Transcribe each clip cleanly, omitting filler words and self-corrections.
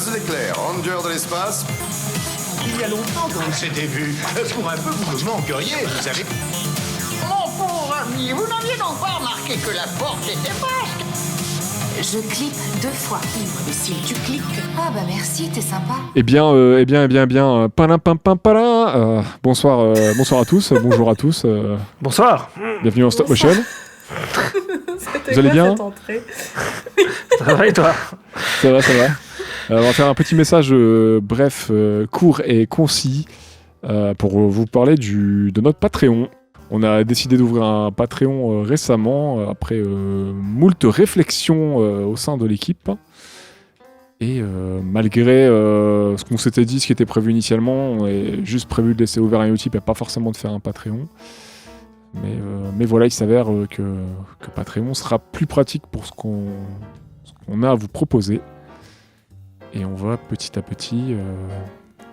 Buzz l'éclair, ranger de l'espace. Il y a longtemps qu'on s'était vus. Pour un peu, vous me manqueriez, vous savez. Mon pauvre ami, vous n'aviez donc pas remarqué que la porte était basque? Je clique 2 fois. Imbécile, tu cliques. Ah bah merci, t'es sympa. Palin, pam, pam, palin. Bonsoir à tous, bonjour à tous. Bonsoir. Bienvenue en Stop Motion. Vous allez bien? Ça va et toi? Ça va. On va faire un petit message bref, court et concis pour vous parler de notre Patreon. On a décidé d'ouvrir un Patreon récemment, après moult réflexions au sein de l'équipe. Et malgré ce qu'on s'était dit, ce qui était prévu initialement, on est juste prévu de laisser ouvert un Utip et pas forcément de faire un Patreon. Mais voilà, il s'avère que Patreon sera plus pratique pour ce qu'on a à vous proposer. Et on va petit à petit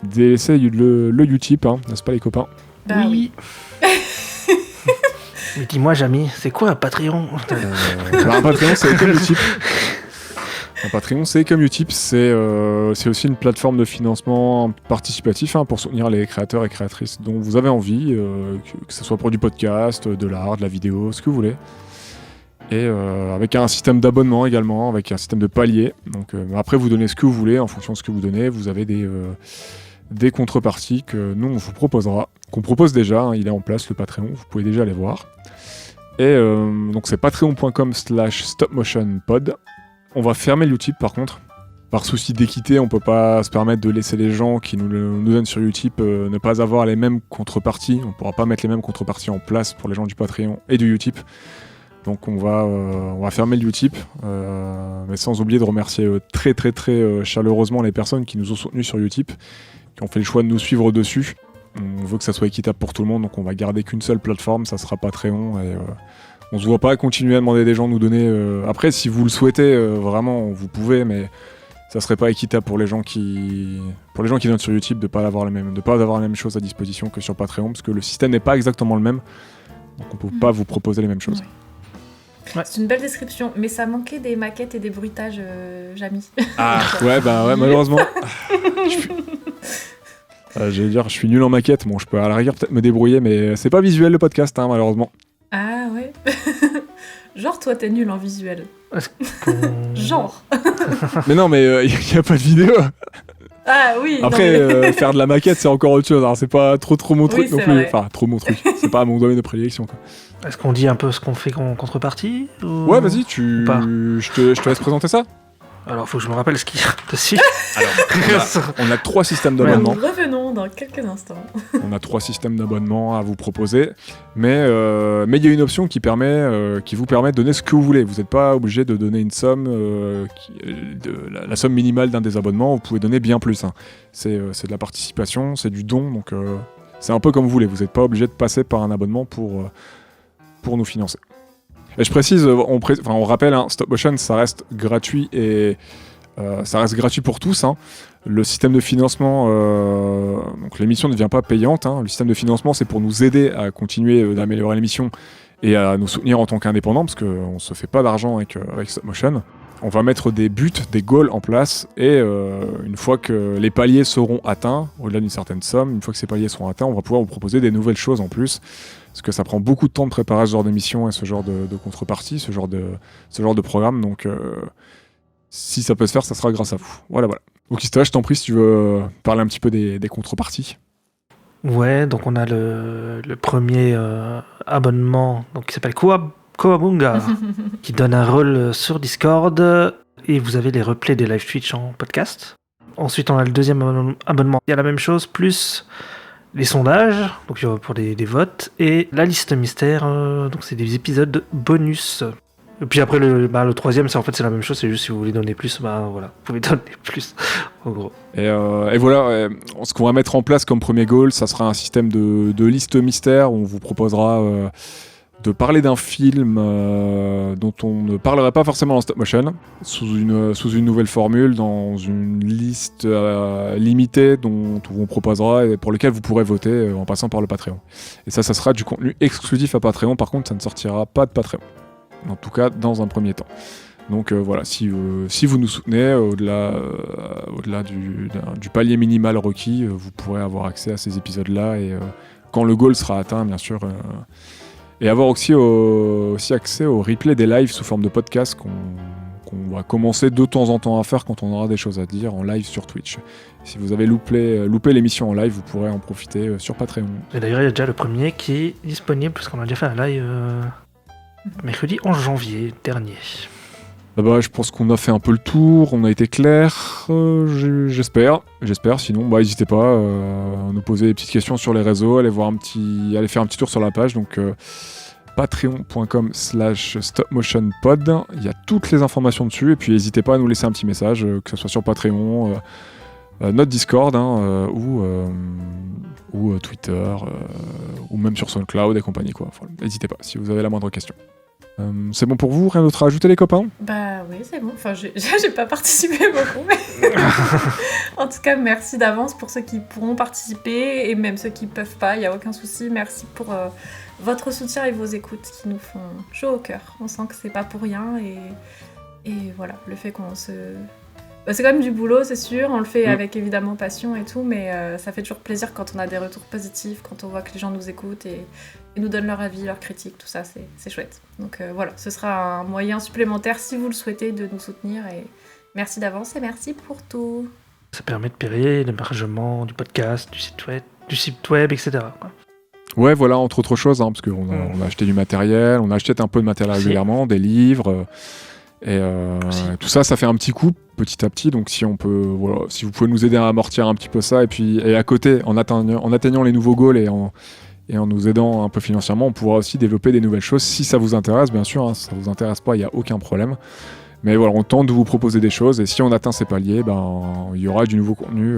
délaisser le Utip, hein, n'est-ce pas les copains? Bah oui. Mais dis-moi, Jamy, c'est quoi un Patreon? Un Patreon, c'est comme Utip. Un Patreon, c'est comme Utip, c'est aussi une plateforme de financement participatif pour soutenir les créateurs et créatrices dont vous avez envie, que ce soit pour du podcast, de l'art, de la vidéo, ce que vous voulez. Et avec un système d'abonnement également, avec un système de paliers. Donc après, vous donnez ce que vous voulez, en fonction de ce que vous donnez, vous avez des contreparties que nous, on vous proposera, qu'on propose déjà, il est en place le Patreon, vous pouvez déjà aller voir. Et donc c'est patreon.com/stopmotionpod. On va fermer le Utip par contre. Par souci d'équité, on peut pas se permettre de laisser les gens qui nous donnent sur Utip ne pas avoir les mêmes contreparties. On pourra pas mettre les mêmes contreparties en place pour les gens du Patreon et du Utip. Donc on va fermer le Utip, mais sans oublier de remercier très chaleureusement les personnes qui nous ont soutenus sur Utip, qui ont fait le choix de nous suivre dessus. On veut que ça soit équitable pour tout le monde, donc on va garder qu'une seule plateforme, ça sera Patreon, et on se voit pas continuer à demander des gens de nous donner. Après, si vous le souhaitez, vraiment, vous pouvez, mais ça serait pas équitable pour les gens qui donnent sur Utip de pas avoir la même chose à disposition que sur Patreon, parce que le système n'est pas exactement le même, donc on peut pas vous proposer les mêmes choses. Ouais. C'est une belle description, mais ça manquait des maquettes et des bruitages, Jamy. Ah ouais, malheureusement. J'allais dire, je suis nul en maquette. Bon, je peux à la rigueur peut-être me débrouiller, mais c'est pas visuel le podcast, malheureusement. Ah ouais. Genre, toi, t'es nul en visuel. Genre. Mais non, mais y a pas de vidéo. Ah oui. Après, faire de la maquette, c'est encore autre chose. Alors, c'est pas trop mon truc non plus. Vrai. Enfin, trop mon truc. C'est pas mon domaine de prédilection, quoi. Est-ce qu'on dit un peu ce qu'on fait en contrepartie ou... Ouais, vas-y, je te laisse présenter ça. Alors, faut que je me rappelle ce qu'il y a dessus. Alors, on a 3 systèmes d'abonnement. Nous revenons dans quelques instants. On a 3 systèmes d'abonnement à vous proposer, mais il y a une option qui vous permet de donner ce que vous voulez. Vous n'êtes pas obligé de donner une somme, la somme minimale d'un des abonnements. Vous pouvez donner bien plus. C'est de la participation, c'est du don, donc c'est un peu comme vous voulez. Vous n'êtes pas obligé de passer par un abonnement pour nous financer. Et je précise, on rappelle, Stop Motion, ça reste gratuit et ça reste gratuit pour tous. Le système de financement, donc l'émission ne devient pas payante. Le système de financement, c'est pour nous aider à continuer d'améliorer l'émission et à nous soutenir en tant qu'indépendants, parce qu'on ne se fait pas d'argent avec Stop Motion. On va mettre des buts, des goals en place, et une fois que les paliers seront atteints, au-delà d'une certaine somme, une fois que ces paliers seront atteints, on va pouvoir vous proposer des nouvelles choses en plus. Parce que ça prend beaucoup de temps de préparer ce genre d'émission et ce genre de contrepartie, ce genre de programme. Donc, si ça peut se faire, ça sera grâce à vous. Voilà. Okista, je t'en prie si tu veux parler un petit peu des contreparties. Ouais, donc on a le premier abonnement donc, qui s'appelle Koabunga, qui donne un rôle sur Discord. Et vous avez les replays des live Twitch en podcast. Ensuite, on a le deuxième abonnement. Il y a la même chose, plus... les sondages, donc pour des votes, et la liste mystère, donc c'est des épisodes bonus. Et puis après, le troisième, c'est la même chose, c'est juste si vous voulez donner plus, vous pouvez donner plus, en gros. Et voilà, ce qu'on va mettre en place comme premier goal, ça sera un système de liste mystère, où on vous proposera de parler d'un film dont on ne parlerait pas forcément en stop motion, sous une nouvelle formule, dans une liste limitée dont on proposera et pour lequel vous pourrez voter en passant par le Patreon. Et ça sera du contenu exclusif à Patreon, par contre ça ne sortira pas de Patreon. En tout cas, dans un premier temps. Donc voilà, si vous nous soutenez, au-delà du palier minimal requis, vous pourrez avoir accès à ces épisodes-là, et quand le goal sera atteint, bien sûr, et avoir aussi accès au replay des lives sous forme de podcast qu'on va commencer de temps en temps à faire quand on aura des choses à dire en live sur Twitch. Si vous avez loupé l'émission en live, vous pourrez en profiter sur Patreon. Et d'ailleurs, il y a déjà le premier qui est disponible, parce qu'on a déjà fait un live mercredi 11 janvier dernier. Je pense qu'on a fait un peu le tour, on a été clair, j'espère. Sinon, n'hésitez pas à nous poser des petites questions sur les réseaux, aller faire un petit tour sur la page. Donc patreon.com/stopmotionpod, il y a toutes les informations dessus, et puis n'hésitez pas à nous laisser un petit message, que ce soit sur Patreon, notre Discord, ou Twitter, ou même sur SoundCloud et compagnie, quoi. Enfin, n'hésitez pas si vous avez la moindre question. C'est bon pour vous? Rien d'autre à ajouter, les copains? Oui, c'est bon. Enfin, j'ai pas participé beaucoup, mais... En tout cas, merci d'avance pour ceux qui pourront participer, et même ceux qui peuvent pas, il n'y a aucun souci. Merci pour votre soutien et vos écoutes qui nous font chaud au cœur. On sent que c'est pas pour rien, et voilà, le fait qu'on se... c'est quand même du boulot, c'est sûr, on le fait avec évidemment passion et tout, mais ça fait toujours plaisir quand on a des retours positifs, quand on voit que les gens nous écoutent et nous donnent leur avis, leurs critiques, tout ça, c'est chouette. Donc voilà, ce sera un moyen supplémentaire, si vous le souhaitez, de nous soutenir, et merci d'avance et merci pour tout. Ça permet de payer l'hébergement du podcast, du site web, etc. quoi. Ouais, voilà, entre autres choses, parce qu'on a acheté du matériel, on achète un peu de matériel régulièrement, des livres... Et tout ça fait un petit coup petit à petit, donc si vous pouvez nous aider à amortir un petit peu ça, et à côté, en atteignant les nouveaux goals et en nous aidant un peu financièrement, on pourra aussi développer des nouvelles choses si ça vous intéresse, bien sûr. Si ça vous intéresse pas, il n'y a aucun problème. Mais voilà, on tente de vous proposer des choses, et si on atteint ces paliers, il y aura du nouveau contenu,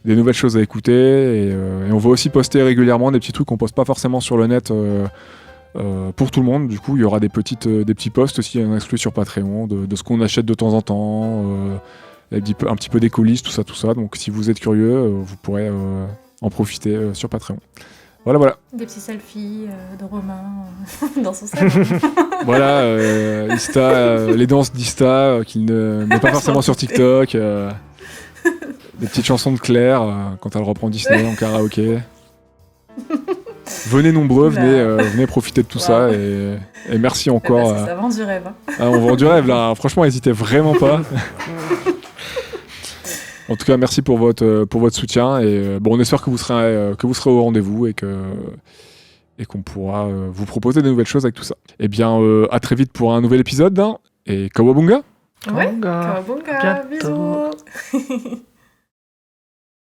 des nouvelles choses à écouter, et on va aussi poster régulièrement des petits trucs qu'on poste pas forcément sur le net. Pour tout le monde, du coup il y aura des petits posts aussi en exclu sur Patreon de ce qu'on achète de temps en temps, un petit peu des coulisses, tout ça, donc si vous êtes curieux, vous pourrez en profiter sur Patreon. Voilà. Des petits selfies de Romain dans son salon. Voilà, Ista, les danses d'Ista qu'il ne met pas forcément sur TikTok, des petites chansons de Claire quand elle reprend Disney en karaoké. Venez nombreux, venez profiter de tout ça, et merci encore. Ça vend du rêve. On vend du rêve là, franchement, n'hésitez vraiment pas. En tout cas, merci pour votre soutien, et on espère que vous serez au rendez-vous, et qu'on pourra vous proposer de nouvelles choses avec tout ça. Et bien, à très vite pour un nouvel épisode, et Kawabunga. Ouais, Kawabunga, bisous.